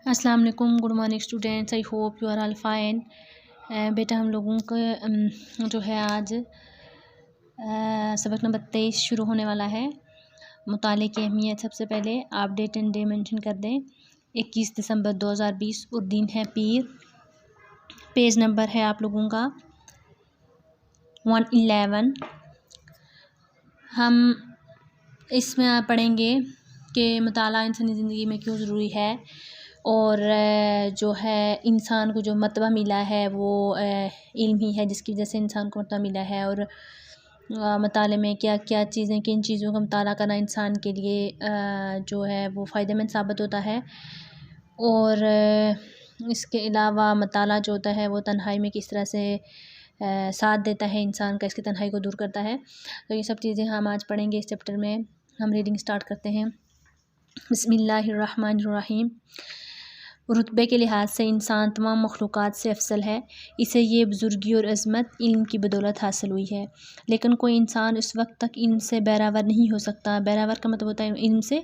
अस्सलाम वालेकुम, good morning students. I hope you are all fine. बेटा हम लोगों का जो है आज सबक नंबर 23 शुरू होने वाला है। मुताले की अहमियत, सबसे पहले आप डेट एंड डे मेंशन कर दें। 21 दिसंबर 2020 और दिन है पीर। पेज नंबर है आप लोगों का 111। हम इसमें पढ़ेंगे कि मुताला इंसानी ज़िंदगी में क्यों ज़रूरी है और जो है इंसान को जो मर्तबा मिला है वो इल्म ही है जिसकी वजह से इंसान को मर्तबा मिला है। और मुताले में क्या क्या चीज़ें, किन चीज़ों का मुताला करना इंसान के लिए जो है वो फ़ायदेमंद साबित होता है। और इसके अलावा मुताला जो होता है वो तन्हाई में किस तरह से साथ देता है इंसान का, इसकी तन्हाई को दूर करता है। तो ये सब चीज़ें हम आज पढ़ेंगे इस चैप्टर में। हम रीडिंग स्टार्ट करते हैं। बिस्मिल्लाहिर्रहमानिर्रहीम। रुतबे के लिहाज से इंसान तमाम मखलूक़ात से अफसल है। इसे ये बुज़ुर्गी और अज़मत इल्म की बदौलत हासिल हुई है। लेकिन कोई इंसान उस वक्त तक इल्म से बहरावर नहीं हो सकता। बहरावर का मतलब होता है इल्म से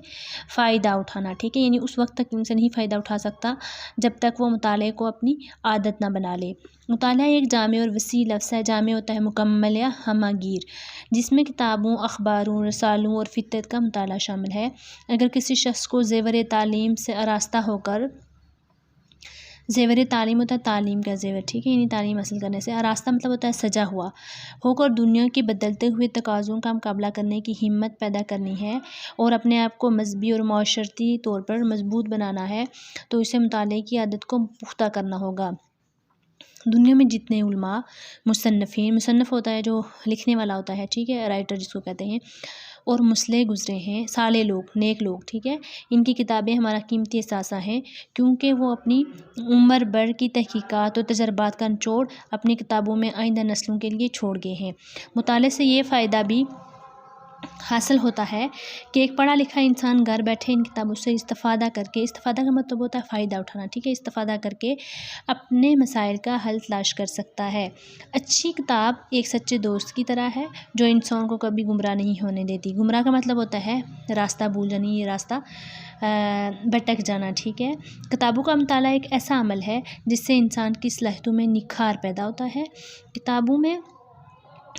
फ़ायदा उठाना, ठीक है। यानी उस वक्त तक इल्म से नहीं फ़ायदा उठा सकता जब तक वो मुताले को अपनी आदत ना बना ले। मुताला एक जामे और वसी लफ्ज़ है। जामे होता है मुकम्मल या हमागीर, जिसमें किताबों, अखबारों, रसालों और फितरत का मुताला शामिल है। अगर किसी शख्स को ज़ेवर तालीम से आरास्ता होकर, ज़ेवर तालीम होता है तालीम का ज़ेवर, ठीक है, यानी तालीम हासिल करने से, आरास्ता मतलब होता है सजा हुआ होकर दुनिया के बदलते हुए तकाज़ों का मुकाबला करने की हिम्मत पैदा करनी है और अपने आप को मजहबी और माशरती तौर पर मजबूत बनाना है, तो इसे मुताले की आदत को पुख्ता करना होगा। दुनिया में जितने उलमा, मुसन्नफ़ीन, मुसन्नफ़ होता है जो लिखने वाला होता है, ठीक है, राइटर जिसको कहते हैं, और मुसले गुज़रे हैं, साले लोग, नेक लोग, ठीक है, इनकी किताबें हमारा कीमती असासा हैं, क्योंकि वो अपनी उम्र भर की तहकीकात और तजर्बात का निचोड़ अपनी किताबों में आइंदा नस्लों के लिए छोड़ गए हैं। मुताले से ये फ़ायदा भी हासिल होता है कि एक पढ़ा लिखा इंसान घर बैठे इन किताबों से इस्तिफ़ादा करके, इस्तिफ़ादा का मतलब होता है फ़ायदा उठाना, ठीक है, इस्तिफ़ादा करके अपने मसाइल का हल तलाश कर सकता है। अच्छी किताब एक सच्चे दोस्त की तरह है जो इंसान को कभी गुमराह नहीं होने देती। गुमराह का मतलब होता है रास्ता भूल जाना, ये रास्ता भटक जाना, ठीक है। किताबों का मुताला एक ऐसा अमल है जिससे इंसान की सलाहियतों में निखार पैदा होता है। किताबों में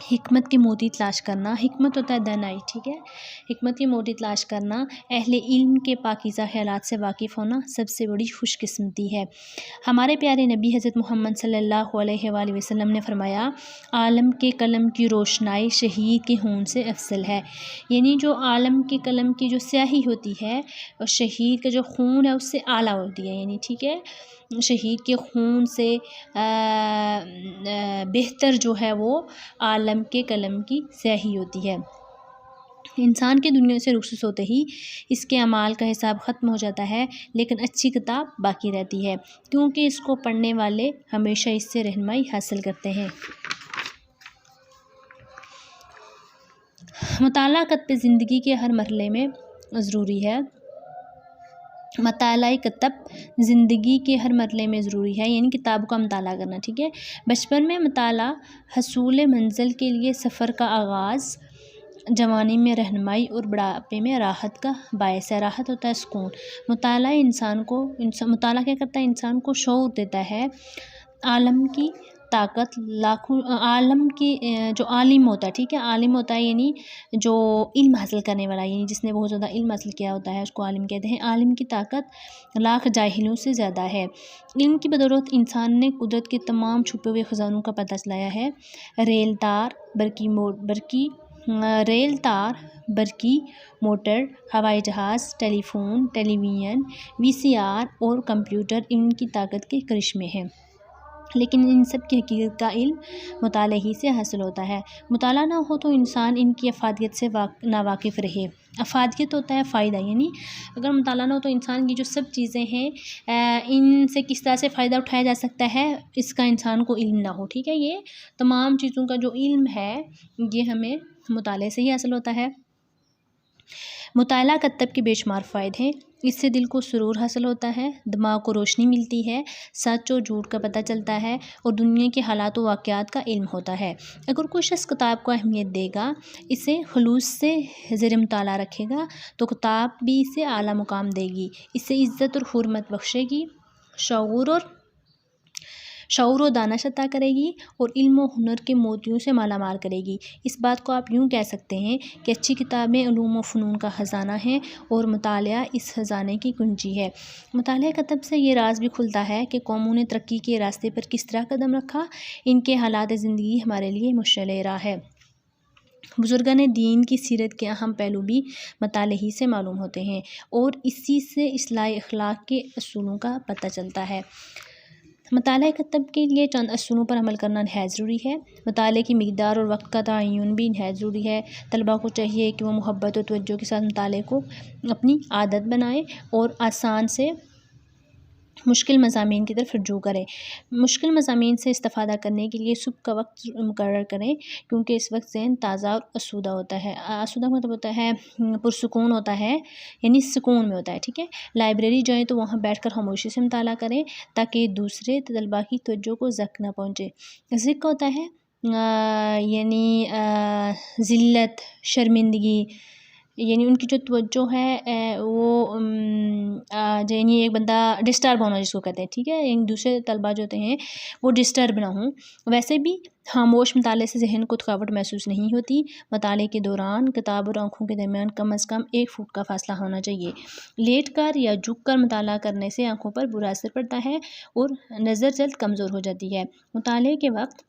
हिकमत की मोती तलाश करना, हिकमत होता है दानाई, ठीक है, हिकमत की मोती तलाश करना, अहले इल्म के पाकीज़ा ख़यालात से वाकिफ़ होना सबसे बड़ी खुशकिस्मती है। हमारे प्यारे नबी हज़रत मोहम्मद सल्लल्लाहु अलैहि वसल्लम ने फरमाया, आलम के कलम की रोशनाई शहीद के खून से अफसल है। यानी जो आलम के कलम की जो स्याही होती है और शहीद का जो खून है उससे आला होती है, यानी ठीक है, शहीद के खून से बेहतर जो है वो आलम के कलम की स्याही होती है। इंसान के दुनिया से रुखसत होते ही इसके अमाल का हिसाब ख़त्म हो जाता है, लेकिन अच्छी किताब बाकी रहती है क्योंकि इसको पढ़ने वाले हमेशा इससे रहनुमाई हासिल करते हैं। मुताला कत्ब ज़िंदगी के हर मरहले में ज़रूरी है। मुताला कत्ब ज़िंदगी के हर मरहले में ज़रूरी है, यानी किताबों का मुताला करना, ठीक है। बचपन में मुताला हसूल मंजिल के लिए सफ़र का आगाज़, जवानी में रहनुमाई और बुढ़ापे में राहत का बायस है। राहत होता है सुकून। मुताला मुताला क्या करता है, इंसान को शऊर देता है। आलम की ताकत लाखों, आलम की जो आलिम होता है, ठीक है, आलिम होता है यानी जो इल्म हासिल करने वाला, यानी जिसने बहुत ज़्यादा इल्म हासिल किया होता है उसको आलिम कहते हैं। आलिम की ताकत लाख जाहिलों से ज़्यादा है। इल्म की बदौलत इंसान ने कुदरत के तमाम छुपे हुए ख़जानों का पता चलाया है। रेल तार, बरकी मोटर, हवाई जहाज़, टेलीफ़ोन, टेलीविज़न, VCR और कंप्यूटर इनकी ताकत के करिश्मे हैं, लेकिन इन सब की हकीकत का इल्म मुताले ही से हासिल होता है। मुताला ना हो तो इंसान इनकी अफादियत से नावाकिफ़ रहे। अफादियत होता है फ़ायदा, यानी अगर मुताला ना हो तो इंसान की जो सब चीज़ें हैं इनसे किस तरह से फ़ायदा उठाया जा सकता है इसका इंसान को इल्म ना हो, ठीक है। ये तमाम चीज़ों का जो इल्म है ये हमें मुताले से ही हासिल होता है। मुताला कत्ब के बेशुमार फ़ायदे हैं। اس سے دل کو سرور حاصل ہوتا ہے، دماغ کو روشنی ملتی ہے، سچ و جھوٹ کا پتہ چلتا ہے اور دنیا کے حالات و واقعات کا علم ہوتا ہے۔ اگر کوئی شخص کتاب کو اہمیت دے گا، اسے خلوص سے زیر مطالعہ رکھے گا تو کتاب بھی اسے اعلیٰ مقام دے گی، اسے عزت اور حرمت بخشے گی، شعور و دانش عطا کرے گی اور علم و ہنر کے موتیوں سے مالا مال کرے گی۔ اس بات کو آپ یوں کہہ سکتے ہیں کہ اچھی کتابیں علوم و فنون کا خزانہ ہیں اور مطالعہ اس خزانے کی کنجی ہے۔ مطالعہ کتب سے یہ راز بھی کھلتا ہے کہ قوموں نے ترقی کے راستے پر کس طرح قدم رکھا، ان کے حالات زندگی ہمارے لیے مشعل راہ ہے۔ بزرگان دین کی سیرت کے اہم پہلو بھی مطالعے ہی سے معلوم ہوتے ہیں اور اسی سے اصلاح اخلاق کے اصولوں کا پتہ چلتا ہے۔ مطالعہ کتب کے لیے چند اصولوں پر عمل کرنا نہایت ضروری ہے۔ مطالعے کی مقدار اور وقت کا تعین بھی نہایت ضروری ہے۔ طلباء کو چاہیے کہ وہ محبت و توجہ کے ساتھ مطالعے کو اپنی عادت بنائیں اور آسان سے مشکل مضامین کی طرف رجوع کریں۔ مشکل مضامین سے استفادہ کرنے کے لیے صبح کا وقت مقرر کریں، کیونکہ اس وقت ذہن تازہ اور آسودہ ہوتا ہے۔ آسودہ مطلب ہوتا ہے پرسکون ہوتا ہے، یعنی سکون میں ہوتا ہے، ٹھیک ہے۔ لائبریری جائیں تو وہاں بیٹھ کر خاموشی سے مطالعہ کریں تاکہ دوسرے طلباء کی توجہ کو زک نہ پہنچے۔ زک ہوتا ہے یعنی ذلت، شرمندگی، یعنی ان کی جو توجہ ہے وہ یعنی ایک بندہ ڈسٹرب ہونا جس کو کہتے ہیں، ٹھیک ہے، یعنی دوسرے طلباء جو ہوتے ہیں وہ ڈسٹرب نہ ہوں۔ ویسے بھی خاموش مطالعے سے ذہن کو تھکاوٹ محسوس نہیں ہوتی۔ مطالعے کے دوران کتاب اور آنکھوں کے درمیان کم از کم 1 فٹ کا فاصلہ ہونا چاہیے۔ لیٹ کر یا جھک کر مطالعہ کرنے سے آنکھوں پر برا اثر پڑتا ہے اور نظر جلد کمزور ہو جاتی ہے۔ مطالعے کے وقت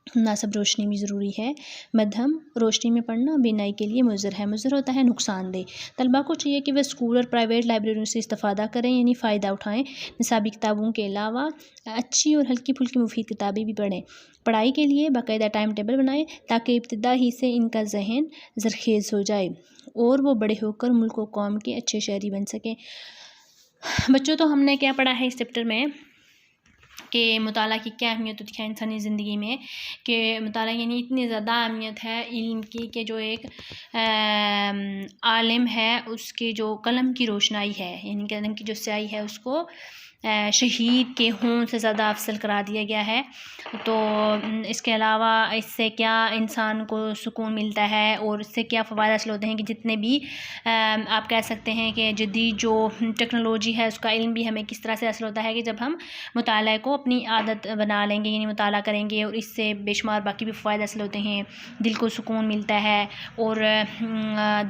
مناسب روشنی بھی ضروری ہے۔ مدھم روشنی میں پڑھنا بینائی کے لیے مضر ہے۔ مضر ہوتا ہے نقصان دہ۔ طلباء کو چاہیے کہ وہ اسکول اور پرائیویٹ لائبریریوں سے استفادہ کریں، یعنی فائدہ اٹھائیں۔ نصابی کتابوں کے علاوہ اچھی اور ہلکی پھلکی مفید کتابیں بھی پڑھیں۔ پڑھائی کے لیے باقاعدہ ٹائم ٹیبل بنائیں تاکہ ابتدا ہی سے ان کا ذہن زرخیز ہو جائے اور وہ بڑے ہو کر ملک و قوم کے اچھے شہری بن سکیں۔ بچوں، تو ہم نے کیا پڑھا ہے اس چیپٹر میں کہ مطالعہ کی کیا اہمیت ہوتی ہے انسانی زندگی میں، کہ مطالعہ یعنی اتنی زیادہ اہمیت ہے علم کی کہ جو ایک عالم ہے اس کے جو قلم کی روشنائی ہے، یعنی قلم کی جو سیاہی ہے اس کو شہید کے خون سے زیادہ افضل قرار دیا گیا ہے۔ تو اس کے علاوہ اس سے کیا انسان کو سکون ملتا ہے اور اس سے کیا فوائد حاصل ہوتے ہیں کہ جتنے بھی آپ کہہ سکتے ہیں کہ جدید جو ٹیکنالوجی ہے اس کا علم بھی ہمیں کس طرح سے حاصل ہوتا ہے کہ جب ہم مطالعے کو اپنی عادت بنا لیں گے، یعنی مطالعہ کریں گے، اور اس سے بے شمار باقی بھی فوائد حاصل ہوتے ہیں۔ دل کو سکون ملتا ہے اور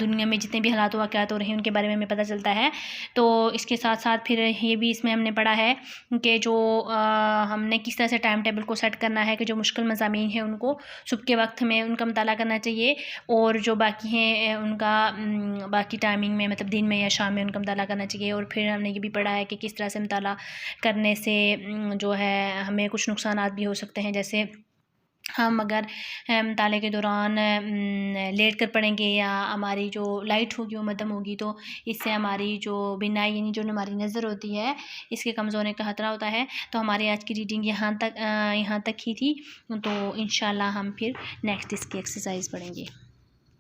دنیا میں جتنے بھی حالات و واقعات ہو رہے ہیں ان کے بارے میں ہمیں پتہ چلتا ہے۔ تو اس کے ساتھ ساتھ پھر یہ بھی اس میں ہم نے پڑھا ہے کہ جو ہم نے کس طرح سے ٹائم ٹیبل کو سیٹ کرنا ہے کہ جو مشکل مضامین ہیں ان کو صبح کے وقت میں ان کا مطالعہ کرنا چاہیے، اور جو باقی ہیں ان کا باقی ٹائمنگ میں مطلب دن میں یا شام میں ان کا مطالعہ کرنا چاہیے۔ اور پھر ہم نے یہ بھی پڑھا ہے کہ کس طرح سے مطالعہ کرنے سے جو ہے ہمیں کچھ نقصانات بھی ہو سکتے ہیں، جیسے ہم اگر مطالعے کے دوران لیٹ کر پڑھیں گے یا ہماری جو لائٹ ہوگی وہ مدھم ہوگی تو اس سے ہماری جو بینائی یعنی جو ہماری نظر ہوتی ہے اس کے کمزور ہونے کا خطرہ ہوتا ہے۔ تو ہماری آج کی ریڈنگ یہاں تک ہی تھی، تو انشاءاللہ ہم پھر نیکسٹ اس کی ایکسرسائز پڑھیں گے۔